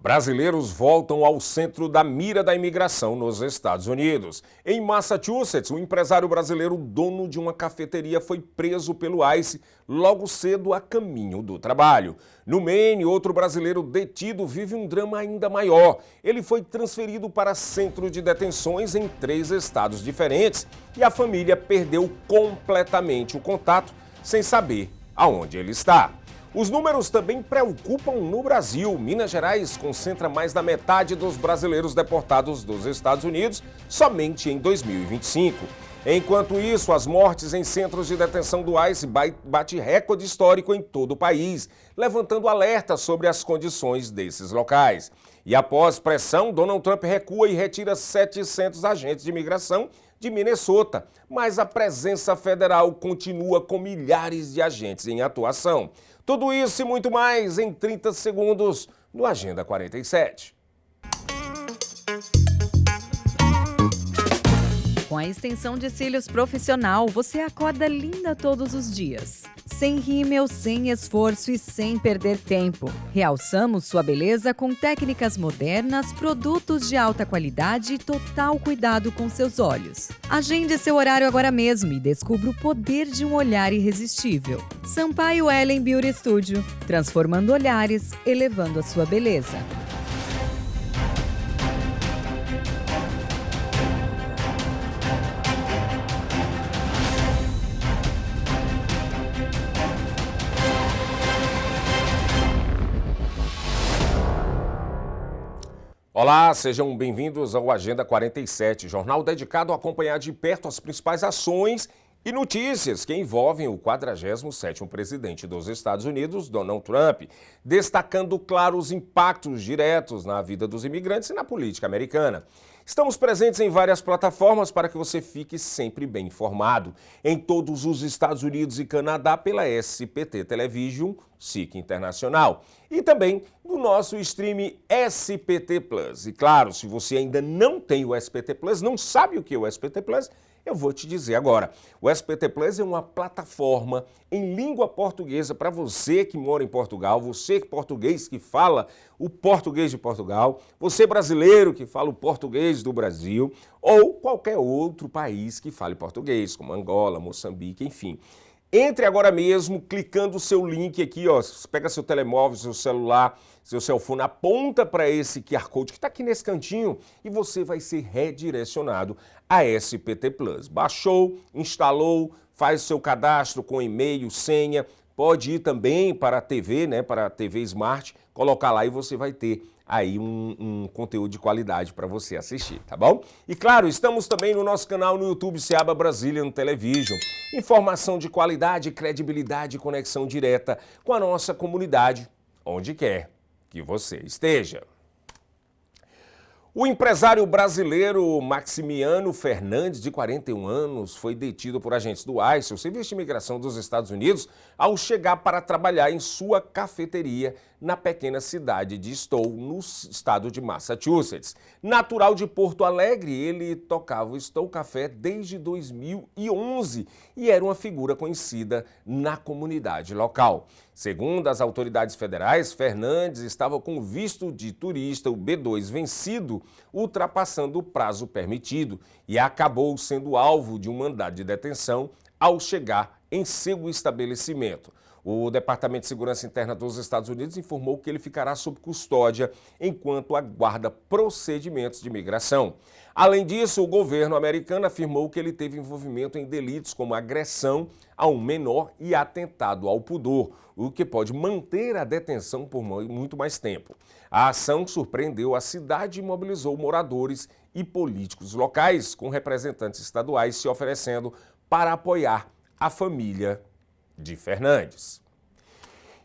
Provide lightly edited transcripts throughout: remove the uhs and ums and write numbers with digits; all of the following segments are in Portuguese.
Brasileiros voltam ao centro da mira da imigração nos Estados Unidos. Em Massachusetts, um empresário brasileiro, dono de uma cafeteria, foi preso pelo ICE logo cedo a caminho do trabalho. No Maine, outro brasileiro detido vive um drama ainda maior. Ele foi transferido para centro de detenções em 3 estados diferentes e a família perdeu completamente o contato, sem saber aonde ele está. Os números também preocupam no Brasil. Minas Gerais concentra mais da metade dos brasileiros deportados dos Estados Unidos somente em 2025. Enquanto isso, as mortes em centros de detenção do ICE bate recorde histórico em todo o país, levantando alerta sobre as condições desses locais. E após pressão, Donald Trump recua e retira 700 agentes de imigração de Minnesota, mas a presença federal continua com milhares de agentes em atuação. Tudo isso e muito mais em 30 segundos no Agenda 47. Com a extensão de cílios profissional, você acorda linda todos os dias. Sem rímel, sem esforço e sem perder tempo. Realçamos sua beleza com técnicas modernas, produtos de alta qualidade e total cuidado com seus olhos. Agende seu horário agora mesmo e descubra o poder de um olhar irresistível. Sampaio Ellen Beauty Studio, transformando olhares, elevando a sua beleza. Olá, sejam bem-vindos ao Agenda 47, jornal dedicado a acompanhar de perto as principais ações e notícias que envolvem o 47º presidente dos Estados Unidos, Donald Trump, destacando, claro, os impactos diretos na vida dos imigrantes e na política americana. Estamos presentes em várias plataformas para que você fique sempre bem informado. Em todos os Estados Unidos e Canadá pela SPT Television, SIC Internacional. E também no nosso stream SPT Plus. E claro, se você ainda não tem o SPT Plus, não sabe o que é o SPT Plus, eu vou te dizer agora. O SPT Plus é uma plataforma em língua portuguesa para você que mora em Portugal, você português que fala o português de Portugal, você brasileiro que fala o português do Brasil ou qualquer outro país que fale português, como Angola, Moçambique, enfim. Entre agora mesmo, clicando o seu link aqui, ó, pega seu telemóvel, seu celular, seu cellphone, aponta para esse QR Code que está aqui nesse cantinho e você vai ser redirecionado a SPT Plus. Baixou, instalou, faz seu cadastro com e-mail, senha, pode ir também para a TV, né, para a TV Smart, colocar lá e você vai ter aí um conteúdo de qualidade para você assistir, tá bom? E claro, estamos também no nosso canal no YouTube Seaba Brazilian Television. Informação de qualidade, credibilidade e conexão direta com a nossa comunidade, onde quer que você esteja. O empresário brasileiro Maximiano Fernandes, de 41 anos, foi detido por agentes do ICE, o Serviço de Imigração dos Estados Unidos, ao chegar para trabalhar em sua cafeteria na pequena cidade de Stowe, no estado de Massachusetts. Natural de Porto Alegre, ele tocava o Stowe Café desde 2011 e era uma figura conhecida na comunidade local. Segundo as autoridades federais, Fernandes estava com visto de turista, o B2, vencido, ultrapassando o prazo permitido e acabou sendo alvo de um mandado de detenção ao chegar em seu estabelecimento. O Departamento de Segurança Interna dos Estados Unidos informou que ele ficará sob custódia enquanto aguarda procedimentos de imigração. Além disso, o governo americano afirmou que ele teve envolvimento em delitos como agressão a um menor e atentado ao pudor, o que pode manter a detenção por muito mais tempo. A ação surpreendeu a cidade e mobilizou moradores e políticos locais, com representantes estaduais se oferecendo para apoiar a família de Fernandes.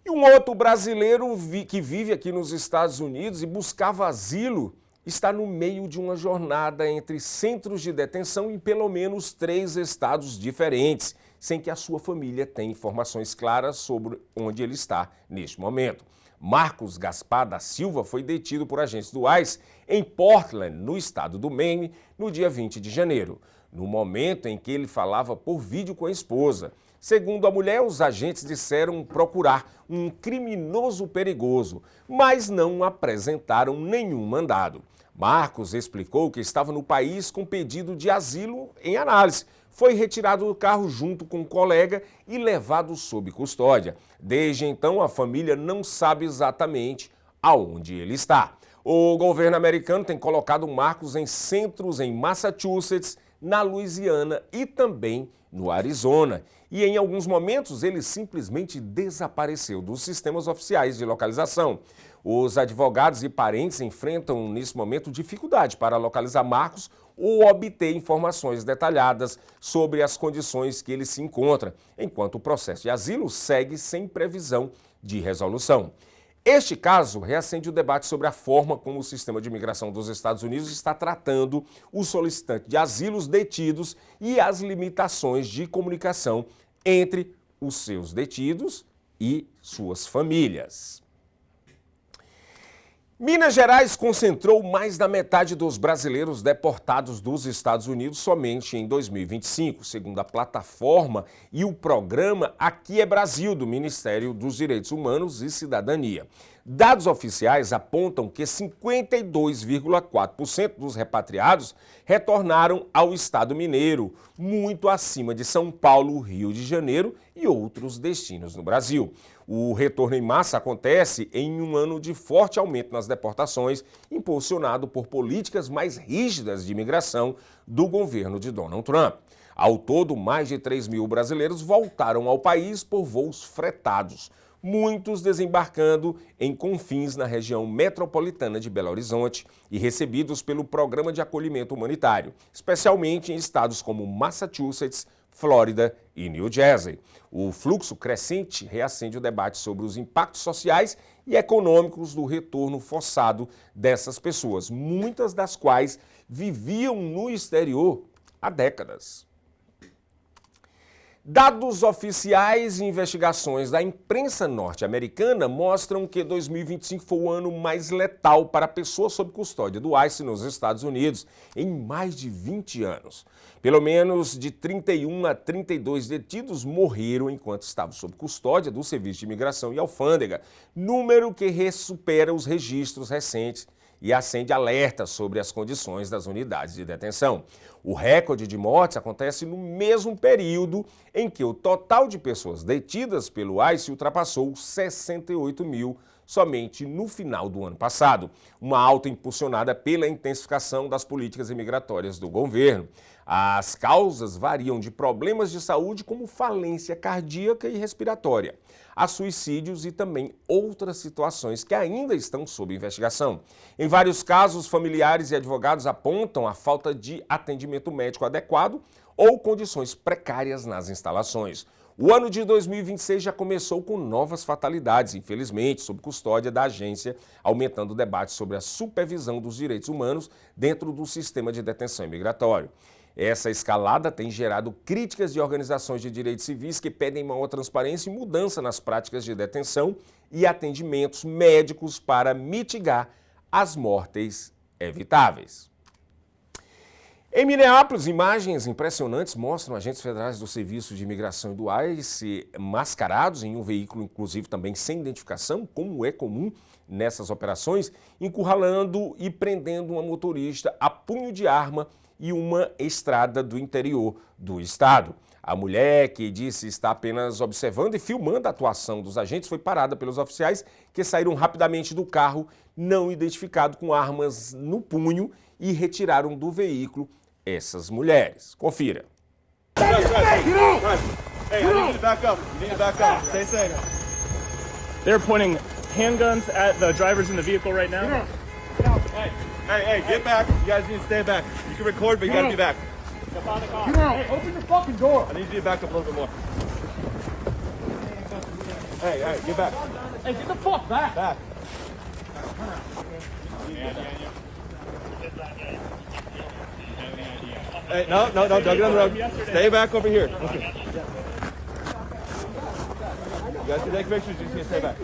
E um outro brasileiro que vive aqui nos Estados Unidos e buscava asilo está no meio de uma jornada entre centros de detenção em pelo menos 3 estados diferentes, sem que a sua família tenha informações claras sobre onde ele está neste momento. Marcos Gaspar da Silva foi detido por agentes do ICE em Portland, no estado do Maine, no dia 20 de janeiro, no momento em que ele falava por vídeo com a esposa. Segundo a mulher, os agentes disseram procurar um criminoso perigoso, mas não apresentaram nenhum mandado. Marcos explicou que estava no país com pedido de asilo em análise. Foi retirado do carro junto com um colega e levado sob custódia. Desde então, a família não sabe exatamente aonde ele está. O governo americano tem colocado Marcos em centros em Massachusetts, na Louisiana e também no Arizona. E em alguns momentos ele simplesmente desapareceu dos sistemas oficiais de localização. Os advogados e parentes enfrentam nesse momento dificuldade para localizar Marcos ou obter informações detalhadas sobre as condições que ele se encontra, enquanto o processo de asilo segue sem previsão de resolução. Este caso reacende o debate sobre a forma como o sistema de imigração dos Estados Unidos está tratando os solicitantes de asilos detidos e as limitações de comunicação entre os seus detidos e suas famílias. Minas Gerais concentrou mais da metade dos brasileiros deportados dos Estados Unidos somente em 2025, segundo a plataforma e o programa Aqui é Brasil, do Ministério dos Direitos Humanos e Cidadania. Dados oficiais apontam que 52,4% dos repatriados retornaram ao estado mineiro, muito acima de São Paulo, Rio de Janeiro e outros destinos no Brasil. O retorno em massa acontece em um ano de forte aumento nas deportações, impulsionado por políticas mais rígidas de imigração do governo de Donald Trump. Ao todo, mais de 3 mil brasileiros voltaram ao país por voos fretados, muitos desembarcando em Confins, na região metropolitana de Belo Horizonte, e recebidos pelo Programa de Acolhimento Humanitário, especialmente em estados como Massachusetts, Flórida e New Jersey. O fluxo crescente reacende o debate sobre os impactos sociais e econômicos do retorno forçado dessas pessoas, muitas das quais viviam no exterior há décadas. Dados oficiais e investigações da imprensa norte-americana mostram que 2025 foi o ano mais letal para pessoas sob custódia do ICE nos Estados Unidos em mais de 20 anos. Pelo menos de 31 a 32 detidos morreram enquanto estavam sob custódia do Serviço de Imigração e Alfândega, número que supera os registros recentes e acende alerta sobre as condições das unidades de detenção. O recorde de mortes acontece no mesmo período em que o total de pessoas detidas pelo ICE ultrapassou 68 mil somente no final do ano passado, uma alta impulsionada pela intensificação das políticas imigratórias do governo. As causas variam de problemas de saúde como falência cardíaca e respiratória, a suicídios e também outras situações que ainda estão sob investigação. Em vários casos, familiares e advogados apontam a falta de atendimento médico adequado ou condições precárias nas instalações. O ano de 2026 já começou com novas fatalidades, infelizmente, sob custódia da agência, aumentando o debate sobre a supervisão dos direitos humanos dentro do sistema de detenção imigratório. Essa escalada tem gerado críticas de organizações de direitos civis que pedem maior transparência e mudança nas práticas de detenção e atendimentos médicos para mitigar as mortes evitáveis. Em Minneapolis, imagens impressionantes mostram agentes federais do Serviço de Imigração e do ICE mascarados em um veículo, inclusive também sem identificação, como é comum nessas operações, encurralando e prendendo uma motorista a punho de arma e uma estrada do interior do estado. A mulher, que disse estar apenas observando e filmando a atuação dos agentes, foi parada pelos oficiais, que saíram rapidamente do carro não identificado com armas no punho e retiraram do veículo essas mulheres. Confira. They're pointing handguns at the drivers in the vehicle right now. Hey, get back. You guys need to stay back. You can record, but you gotta be back. Get out. Hey, open the fucking door. I need you to back up a little bit more. Hey, get back. Hey, get the fuck back. Back. Hey, no, don't get on the road. Stay back over here. Okay. You guys can take pictures, you just need to stay back.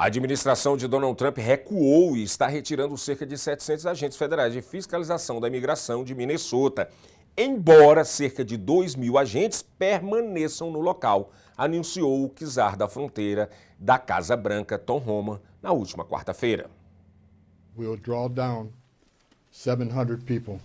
A administração de Donald Trump recuou e está retirando cerca de 700 agentes federais de fiscalização da imigração de Minnesota, embora cerca de 2.000 agentes permaneçam no local, anunciou o czar da fronteira da Casa Branca, Tom Homan, na última quarta-feira. We'll draw down 700 people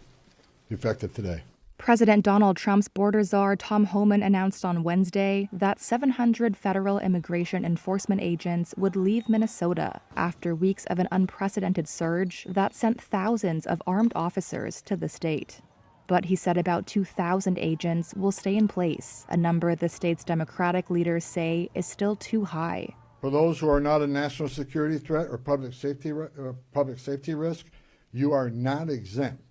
effective today. President Donald Trump's border czar Tom Homan announced on Wednesday that 700 federal immigration enforcement agents would leave Minnesota after weeks of an unprecedented surge that sent thousands of armed officers to the state. But he said about 2,000 agents will stay in place, a number the state's Democratic leaders say is still too high. For those who are not a national security threat or public safety risk, you are not exempt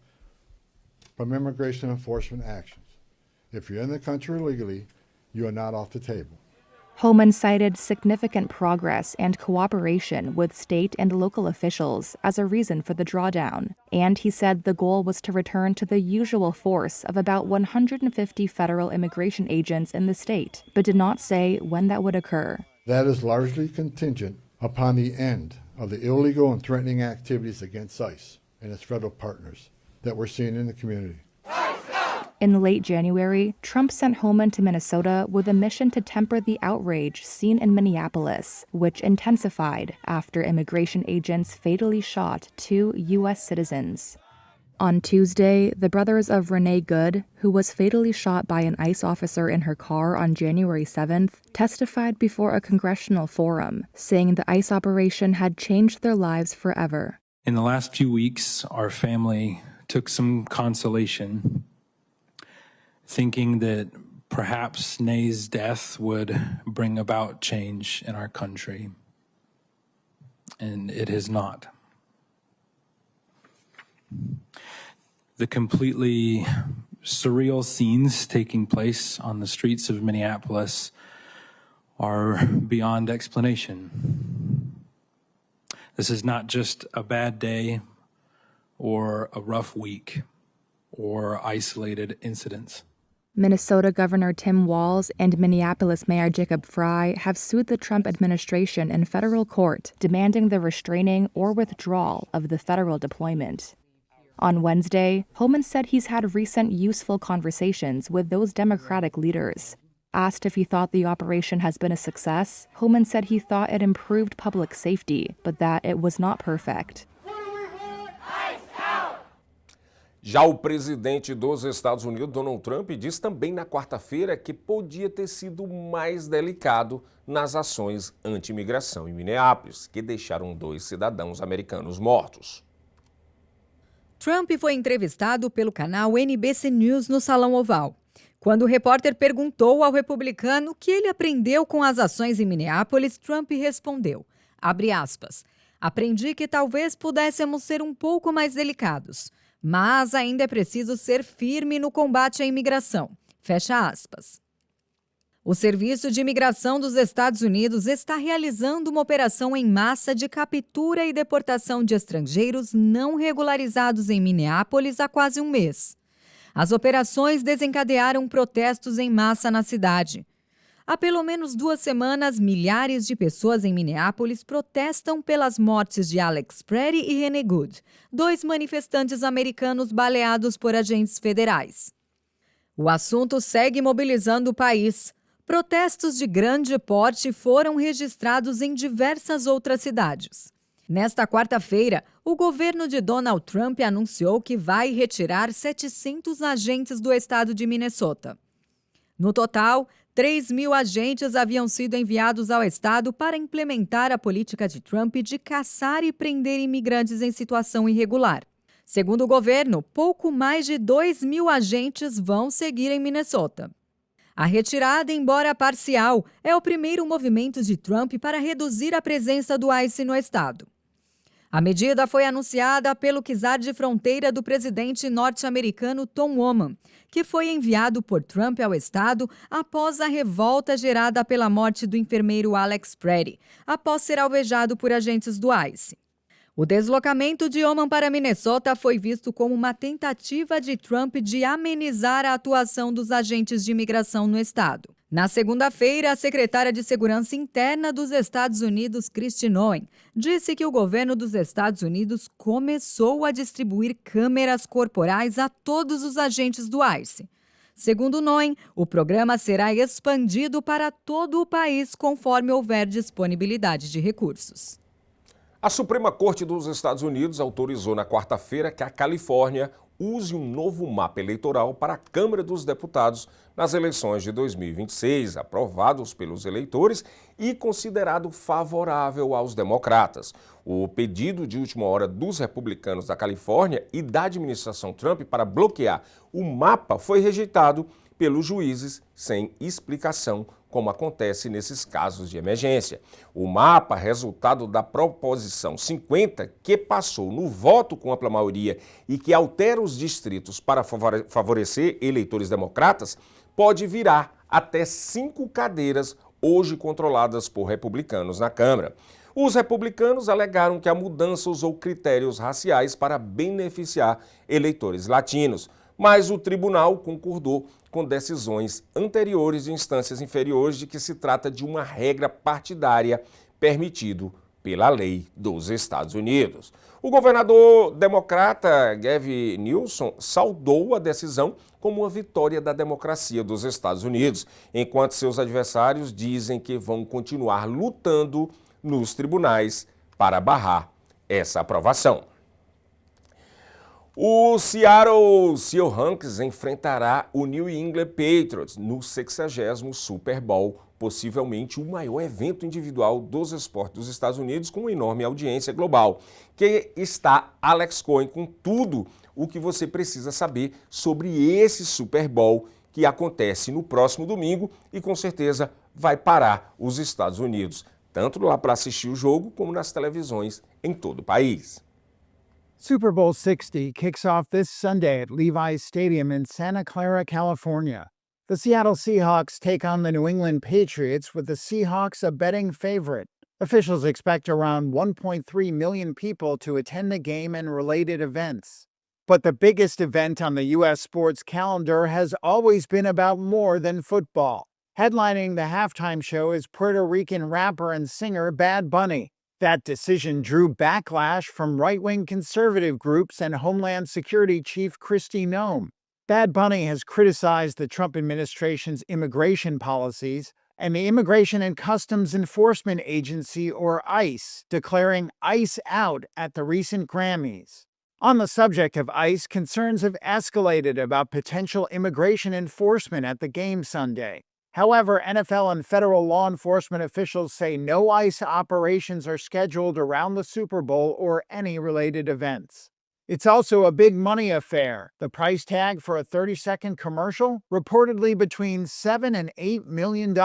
from immigration enforcement actions. If you're in the country illegally, you are not off the table. Homan cited significant progress and cooperation with state and local officials as a reason for the drawdown, and he said the goal was to return to the usual force of about 150 federal immigration agents in the state, but did not say when that would occur. That is largely contingent upon the end of the illegal and threatening activities against ICE and its federal partners that we're seeing in the community. In late January, Trump sent Homan to Minnesota with a mission to temper the outrage seen in Minneapolis, which intensified after immigration agents fatally shot 2 U.S. citizens. On Tuesday, the brothers of Renee Good, who was fatally shot by an ICE officer in her car on January 7th, testified before a congressional forum, saying the ICE operation had changed their lives forever. In the last few weeks, our family took some consolation, thinking that perhaps Nay's death would bring about change in our country. And it has not. The completely surreal scenes taking place on the streets of Minneapolis are beyond explanation. This is not just a bad day or a rough week or isolated incidents. Minnesota Governor Tim Walz and Minneapolis Mayor Jacob Frey have sued the Trump administration in federal court, demanding the restraining or withdrawal of the federal deployment. On Wednesday, Homan said he's had recent useful conversations with those Democratic leaders. Asked if he thought the operation has been a success, Homan said he thought it improved public safety, but that it was not perfect. Já o presidente dos Estados Unidos, Donald Trump, disse também na quarta-feira que podia ter sido mais delicado nas ações anti-imigração em Minneapolis, que deixaram 2 cidadãos americanos mortos. Trump foi entrevistado pelo canal NBC News no Salão Oval. Quando o repórter perguntou ao republicano o que ele aprendeu com as ações em Minneapolis, Trump respondeu, abre aspas, aprendi que talvez pudéssemos ser um pouco mais delicados, mas ainda é preciso ser firme no combate à imigração. Fecha aspas. O Serviço de Imigração dos Estados Unidos está realizando uma operação em massa de captura e deportação de estrangeiros não regularizados em Minneapolis há quase um mês. As operações desencadearam protestos em massa na cidade. Há pelo menos 2 semanas, milhares de pessoas em Minneapolis protestam pelas mortes de Alex Pretty e Renee Good, 2 manifestantes americanos baleados por agentes federais. O assunto segue mobilizando o país. Protestos de grande porte foram registrados em diversas outras cidades. Nesta quarta-feira, o governo de Donald Trump anunciou que vai retirar 700 agentes do estado de Minnesota. No total, 3.000 agentes haviam sido enviados ao estado para implementar a política de Trump de caçar e prender imigrantes em situação irregular. Segundo o governo, pouco mais de 2.000 agentes vão seguir em Minnesota. A retirada, embora parcial, é o primeiro movimento de Trump para reduzir a presença do ICE no estado. A medida foi anunciada pelo czar de fronteira do presidente norte-americano Tom Homan, que foi enviado por Trump ao estado após a revolta gerada pela morte do enfermeiro Alex Pretty, após ser alvejado por agentes do ICE. O deslocamento de Homan para Minnesota foi visto como uma tentativa de Trump de amenizar a atuação dos agentes de imigração no estado. Na segunda-feira, a secretária de Segurança Interna dos Estados Unidos, Kristi Noem, disse que o governo dos Estados Unidos começou a distribuir câmeras corporais a todos os agentes do ICE. Segundo Noem, o programa será expandido para todo o país conforme houver disponibilidade de recursos. A Suprema Corte dos Estados Unidos autorizou na quarta-feira que a Califórnia use um novo mapa eleitoral para a Câmara dos Deputados nas eleições de 2026, aprovados pelos eleitores e considerado favorável aos democratas. O pedido de última hora dos republicanos da Califórnia e da administração Trump para bloquear o mapa foi rejeitado pelos juízes sem explicação, como acontece nesses casos de emergência. O mapa, resultado da Proposição 50, que passou no voto com ampla maioria e que altera os distritos para favorecer eleitores democratas, pode virar até 5 cadeiras hoje controladas por republicanos na Câmara. Os republicanos alegaram que a mudança usou critérios raciais para beneficiar eleitores latinos, mas o tribunal concordou com decisões anteriores de instâncias inferiores de que se trata de uma regra partidária permitido pela lei dos Estados Unidos. O governador democrata Gavin Newsom saudou a decisão como uma vitória da democracia dos Estados Unidos, enquanto seus adversários dizem que vão continuar lutando nos tribunais para barrar essa aprovação. O Seattle Seahawks enfrentará o New England Patriots no 60º Super Bowl, possivelmente o maior evento individual dos esportes dos Estados Unidos com uma enorme audiência global. Que está Alex Cohen com tudo o que você precisa saber sobre esse Super Bowl que acontece no próximo domingo e com certeza vai parar os Estados Unidos, tanto lá para assistir o jogo como nas televisões em todo o país. Super Bowl 60 kicks off this Sunday at Levi's Stadium in Santa Clara, California. The Seattle Seahawks take on the New England Patriots, with the Seahawks a betting favorite. Officials expect around 1.3 million people to attend the game and related events. But the biggest event on the U.S. sports calendar has always been about more than football. Headlining the halftime show is Puerto Rican rapper and singer Bad Bunny. That decision drew backlash from right-wing conservative groups and Homeland Security Chief Kristi Noem. Bad Bunny has criticized the Trump administration's immigration policies and the Immigration and Customs Enforcement Agency, or ICE, declaring ICE out at the recent Grammys. On the subject of ICE, concerns have escalated about potential immigration enforcement at the game Sunday. However, NFL and federal law enforcement officials say no ICE operations are scheduled around the Super Bowl or any related events. It's also a big money affair. The price tag for a 30-second commercial? Reportedly between $7 and $8 million.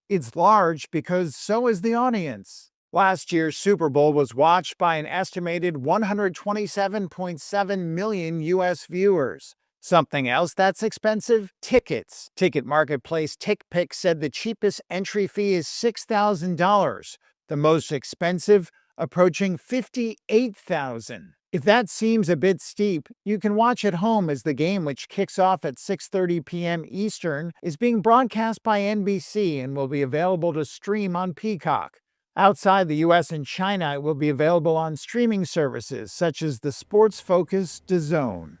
It's large because so is the audience. Last year's Super Bowl was watched by an estimated 127.7 million U.S. viewers. Something else that's expensive? Tickets. Ticket marketplace TickPick said the cheapest entry fee is $6,000. The most expensive, approaching $58,000. If that seems a bit steep, you can watch at home as the game, which kicks off at 6:30 p.m. Eastern, is being broadcast by NBC and will be available to stream on Peacock. Outside the U.S. and China, it will be available on streaming services such as the sports-focused DAZN.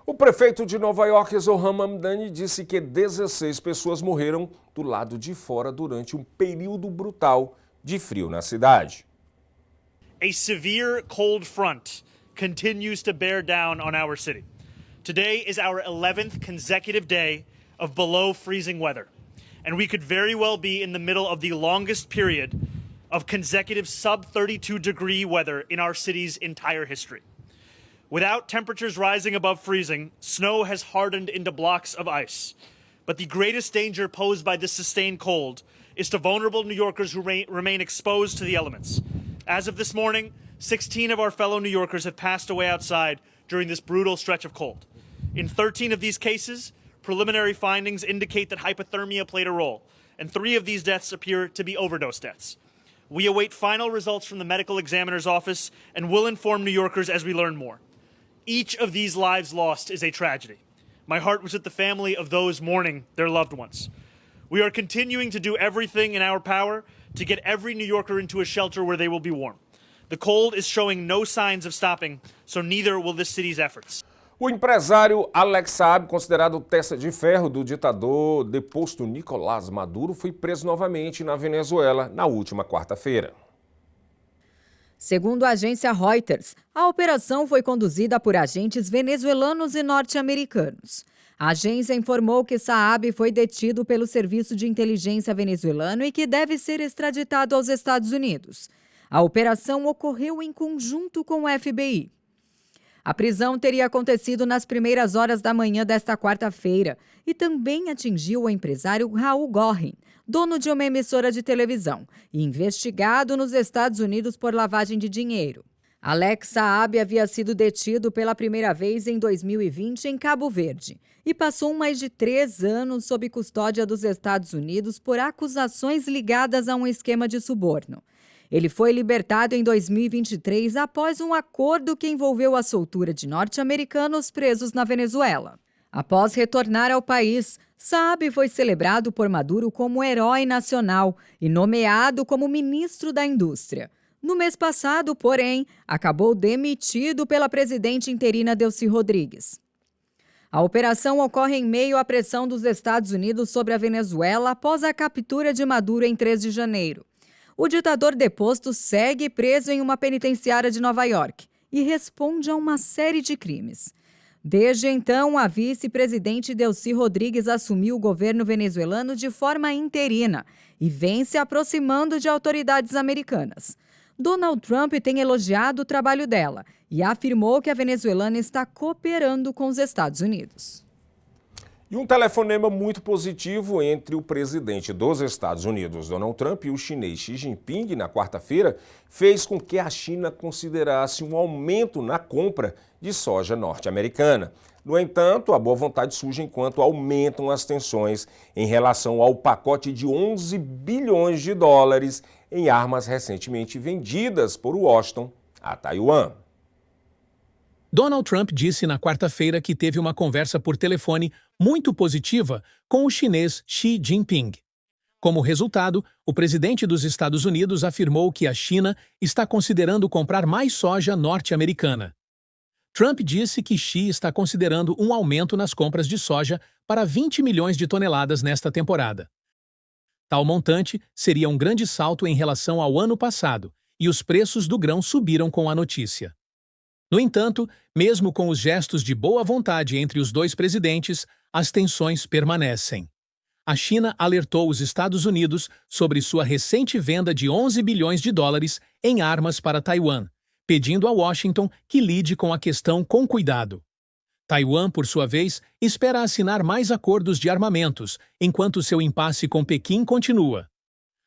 O prefeito de Nova York, Zohran Mamdani, disse que 16 pessoas morreram do lado de fora durante um período brutal de frio na cidade. A severe cold front continues to bear down on our city. Today is our 11th consecutive day of below freezing weather, and we could very well be in the middle of the longest period of consecutive sub-32 degree weather in our city's entire history. Without temperatures rising above freezing, snow has hardened into blocks of ice. But the greatest danger posed by this sustained cold is to vulnerable New Yorkers who remain exposed to the elements. As of this morning, 16 of our fellow New Yorkers have passed away outside during this brutal stretch of cold. In 13 of these cases, preliminary findings indicate that hypothermia played a role, and 3 of these deaths appear to be overdose deaths. We await final results from the medical examiner's office and will inform New Yorkers as we learn more. Each of these lives lost is a tragedy. My heart was with the family of those mourning their loved ones. We are continuing to do everything in our power to get every New Yorker into a shelter where they will be warm. The cold is showing no signs of stopping, so neither will this city's efforts. O empresário Alex Saab, considerado testa de ferro do ditador deposto Nicolás Maduro, foi preso novamente na Venezuela na última quarta-feira. Segundo a agência Reuters, a operação foi conduzida por agentes venezuelanos e norte-americanos. A agência informou que Saab foi detido pelo Serviço de Inteligência venezuelano e que deve ser extraditado aos Estados Unidos. A operação ocorreu em conjunto com o FBI. A prisão teria acontecido nas primeiras horas da manhã desta quarta-feira e também atingiu o empresário Raul Gorin, dono de uma emissora de televisão, e investigado nos Estados Unidos por lavagem de dinheiro. Alex Saab havia sido detido pela primeira vez em 2020 em Cabo Verde e passou mais de 3 anos sob custódia dos Estados Unidos por acusações ligadas a um esquema de suborno. Ele foi libertado em 2023 após um acordo que envolveu a soltura de norte-americanos presos na Venezuela. Após retornar ao país, Saab foi celebrado por Maduro como herói nacional e nomeado como ministro da Indústria. No mês passado, porém, acabou demitido pela presidente interina Delcy Rodrigues. A operação ocorre em meio à pressão dos Estados Unidos sobre a Venezuela após a captura de Maduro em 3 de janeiro. O ditador deposto segue preso em uma penitenciária de Nova York e responde a uma série de crimes. Desde então, a vice-presidente Delcy Rodrigues assumiu o governo venezuelano de forma interina e vem se aproximando de autoridades americanas. Donald Trump tem elogiado o trabalho dela e afirmou que a venezuelana está cooperando com os Estados Unidos. E um telefonema muito positivo entre o presidente dos Estados Unidos, Donald Trump, e o chinês Xi Jinping, na quarta-feira, fez com que a China considerasse um aumento na compra de soja norte-americana. No entanto, a boa vontade surge enquanto aumentam as tensões em relação ao pacote de 11 bilhões de dólares em armas recentemente vendidas por Washington a Taiwan. Donald Trump disse na quarta-feira que teve uma conversa por telefone muito positiva com o chinês Xi Jinping. Como resultado, o presidente dos Estados Unidos afirmou que a China está considerando comprar mais soja norte-americana. Trump disse que Xi está considerando um aumento nas compras de soja para 20 milhões de toneladas nesta temporada. Tal montante seria um grande salto em relação ao ano passado, e os preços do grão subiram com a notícia. No entanto, mesmo com os gestos de boa vontade entre os dois presidentes, as tensões permanecem. A China alertou os Estados Unidos sobre sua recente venda de 11 bilhões de dólares em armas para Taiwan, pedindo a Washington que lide com a questão com cuidado. Taiwan, por sua vez, espera assinar mais acordos de armamentos, enquanto seu impasse com Pequim continua.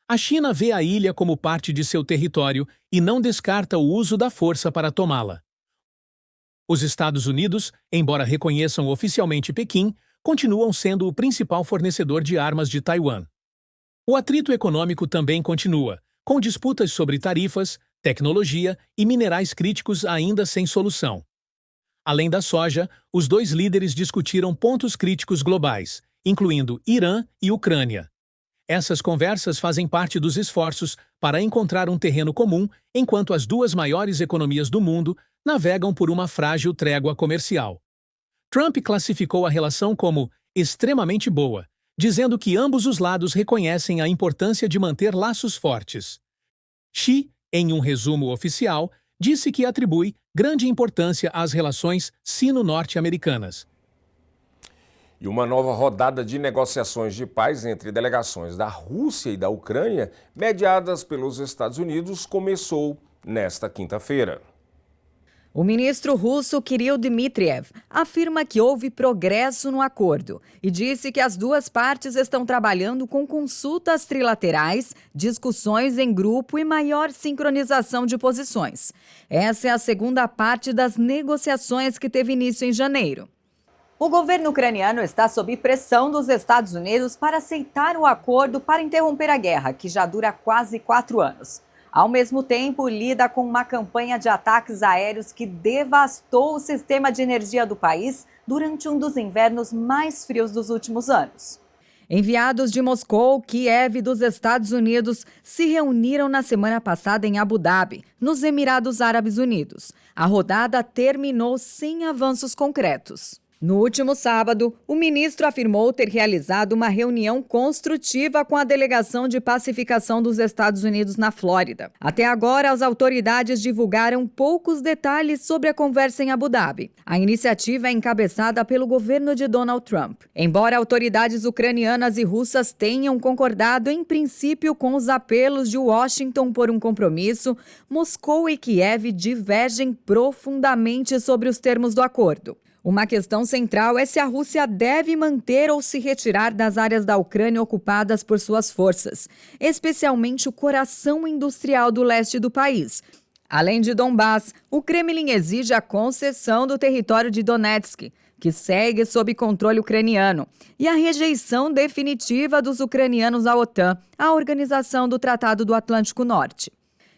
A China vê a ilha como parte de seu território e não descarta o uso da força para tomá-la. Os Estados Unidos, embora reconheçam oficialmente Pequim, continuam sendo o principal fornecedor de armas de Taiwan. O atrito econômico também continua, com disputas sobre tarifas, tecnologia e minerais críticos ainda sem solução. Além da soja, os dois líderes discutiram pontos críticos globais, incluindo Irã e Ucrânia. Essas conversas fazem parte dos esforços para encontrar um terreno comum enquanto as duas maiores economias do mundo navegam por uma frágil trégua comercial. Trump classificou a relação como extremamente boa, dizendo que ambos os lados reconhecem a importância de manter laços fortes. Xi, em um resumo oficial, disse que atribui grande importância às relações sino-norte-americanas. E uma nova rodada de negociações de paz entre delegações da Rússia e da Ucrânia, mediadas pelos Estados Unidos, começou nesta quinta-feira. O ministro russo Kirill Dmitriev afirma que houve progresso no acordo e disse que as duas partes estão trabalhando com consultas trilaterais, discussões em grupo e maior sincronização de posições. Essa é a segunda parte das negociações que teve início em janeiro. O governo ucraniano está sob pressão dos Estados Unidos para aceitar o acordo para interromper a guerra, que já dura quase 4 anos. Ao mesmo tempo, lida com uma campanha de ataques aéreos que devastou o sistema de energia do país durante um dos invernos mais frios dos últimos anos. Enviados de Moscou, Kiev e dos Estados Unidos se reuniram na semana passada em Abu Dhabi, nos Emirados Árabes Unidos. A rodada terminou sem avanços concretos. No último sábado, o ministro afirmou ter realizado uma reunião construtiva com a Delegação de Pacificação dos Estados Unidos na Flórida. Até agora, as autoridades divulgaram poucos detalhes sobre a conversa em Abu Dhabi. A iniciativa é encabeçada pelo governo de Donald Trump. Embora autoridades ucranianas e russas tenham concordado em princípio com os apelos de Washington por um compromisso, Moscou e Kiev divergem profundamente sobre os termos do acordo. Uma questão central é se a Rússia deve manter ou se retirar das áreas da Ucrânia ocupadas por suas forças, especialmente o coração industrial do leste do país. Além de Donbás, o Kremlin exige a concessão do território de Donetsk, que segue sob controle ucraniano, e a rejeição definitiva dos ucranianos à OTAN, a Organização do Tratado do Atlântico Norte.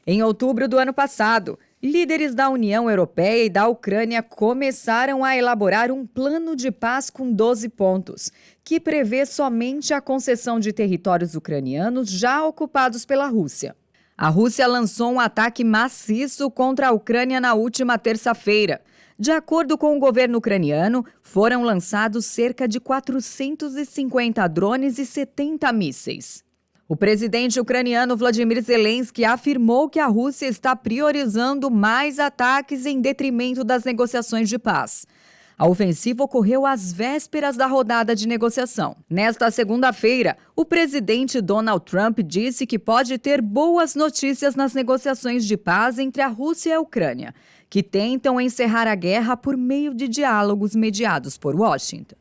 Em outubro do ano passado, líderes da União Europeia e da Ucrânia começaram a elaborar um plano de paz com 12 pontos, que prevê somente a concessão de territórios ucranianos já ocupados pela Rússia. A Rússia lançou um ataque maciço contra a Ucrânia na última terça-feira. De acordo com o governo ucraniano, foram lançados cerca de 450 drones e 70 mísseis. O presidente ucraniano Vladimir Zelensky afirmou que a Rússia está priorizando mais ataques em detrimento das negociações de paz. A ofensiva ocorreu às vésperas da rodada de negociação. Nesta segunda-feira, o presidente Donald Trump disse que pode ter boas notícias nas negociações de paz entre a Rússia e a Ucrânia, que tentam encerrar a guerra por meio de diálogos mediados por Washington.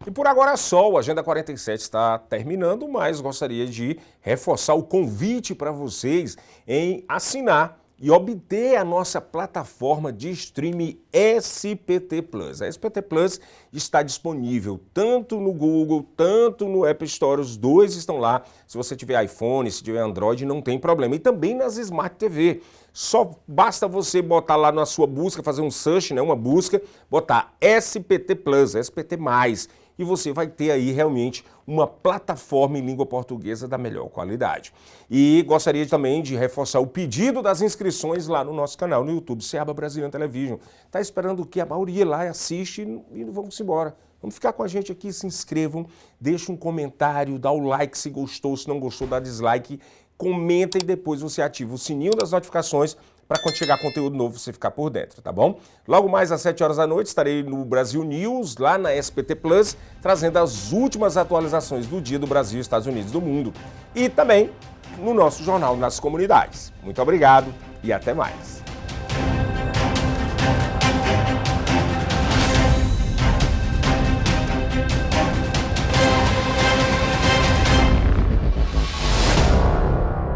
E por agora é só, o Agenda 47 está terminando, mas gostaria de reforçar o convite para vocês em assinar e obter a nossa plataforma de streaming SPT Plus. A SPT Plus está disponível tanto no Google, tanto no App Store, os dois estão lá. Se você tiver iPhone, se tiver Android, não tem problema. E também nas Smart TV. Só basta você botar lá na sua busca, fazer um search, uma busca, botar SPT Plus, SPT+, e você vai ter aí realmente uma plataforma em língua portuguesa da melhor qualidade. E gostaria também de reforçar o pedido das inscrições lá no nosso canal no YouTube, Seaba Brazilian Television. Tá esperando que a maioria lá assiste e vamos embora. Vamos ficar com a gente aqui, se inscrevam, deixa um comentário, dá o like se gostou, se não gostou, dá dislike, comenta e depois você ativa o sininho das notificações para quando chegar conteúdo novo você ficar por dentro, tá bom? Logo mais às 7 horas da noite estarei no Brasil News, lá na SPT Plus, trazendo as últimas atualizações do dia do Brasil, Estados Unidos e do mundo. E também no nosso Jornal nas Comunidades. Muito obrigado e até mais.